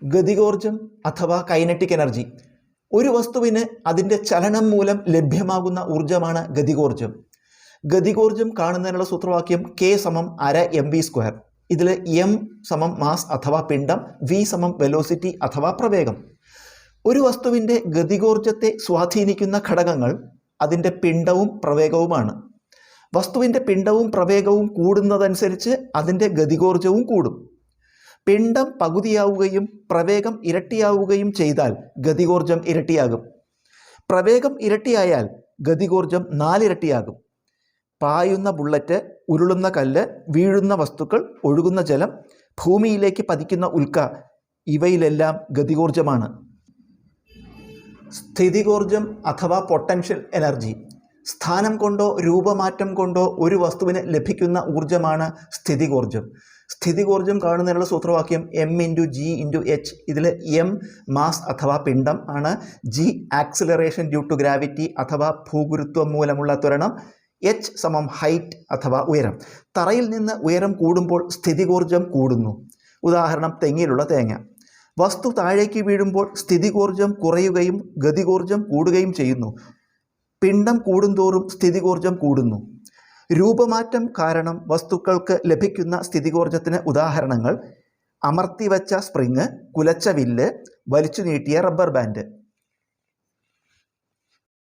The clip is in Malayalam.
ഗതികോർജം അഥവാ കൈനറ്റിക് എനർജി. ഒരു വസ്തുവിന് അതിൻ്റെ ചലനം മൂലം ലഭ്യമാകുന്ന ഊർജ്ജമാണ് ഗതികോർജം. ഗതികോർജം കാണുന്നതിനുള്ള സൂത്രവാക്യം K = 1/2 mv². ഇതിൽ m = മാസ് അഥവാ പിണ്ഡം, v = വെലോസിറ്റി അഥവാ പ്രവേഗം. ഒരു വസ്തുവിൻ്റെ ഗതികോർജത്തെ സ്വാധീനിക്കുന്ന ഘടകങ്ങൾ അതിൻ്റെ പിണ്ഡവും പ്രവേഗവുമാണ്. വസ്തുവിൻ്റെ പിണ്ഡവും പ്രവേഗവും കൂടുന്നതനുസരിച്ച് അതിൻ്റെ ഗതികോർജവും കൂടും. പിണ്ഡം പകുതിയാവുകയും പ്രവേഗം ഇരട്ടിയാവുകയും ചെയ്താൽ ഗതികോർജം ഇരട്ടിയാകും. പ്രവേഗം ഇരട്ടിയായാൽ ഗതികോർജം 4 ഇരട്ടിയാകും. പായുന്ന ബുള്ളറ്റ്, ഉരുളുന്ന കല്ല്, വീഴുന്ന വസ്തുക്കൾ, ഒഴുകുന്ന ജലം, ഭൂമിയിലേക്ക് പതിക്കുന്ന ഉൽക്ക, ഇവയിലെല്ലാം ഗതികോർജമാണ്. സ്ഥിതികോർജം അഥവാ പൊട്ടൻഷ്യൽ എനർജി. സ്ഥാനം കൊണ്ടോ രൂപമാറ്റം കൊണ്ടോ ഒരു വസ്തുവിന് ലഭിക്കുന്ന ഊർജ്ജമാണ് സ്ഥിതികോർജം. സ്ഥിതികോർജം കാണുന്നതിനുള്ള സൂത്രവാക്യം m×g×h. ഇതിൽ m മാസ് അഥവാ പിണ്ഡം ആണ്, g acceleration due to gravity അഥവാ ഭൂഗുരുത്വം മൂലമുള്ള ത്വരണം, h = ഹൈറ്റ് അഥവാ ഉയരം. തറയിൽ നിന്ന് ഉയരം കൂടുമ്പോൾ സ്ഥിതികോർജം കൂടുന്നു. ഉദാഹരണം തെങ്ങിലുള്ള തേങ്ങ. വസ്തു താഴേക്ക് വീഴുമ്പോൾ സ്ഥിതികോർജം കുറയുകയും ഗതികോർജം കൂടുകയും ചെയ്യുന്നു. പിണ്ഡം കൂടുന്തോറും സ്ഥിതികോർജം കൂടുന്നു. രൂപമാറ്റം കാരണം വസ്തുക്കൾക്ക് ലഭിക്കുന്ന സ്ഥിതികോർജത്തിന് ഉദാഹരണങ്ങൾ: അമർത്തിവച്ച സ്പ്രിങ്, കുലച്ച വില്ല്, വലിച്ചു നീട്ടിയ റബ്ബർ ബാൻഡ്.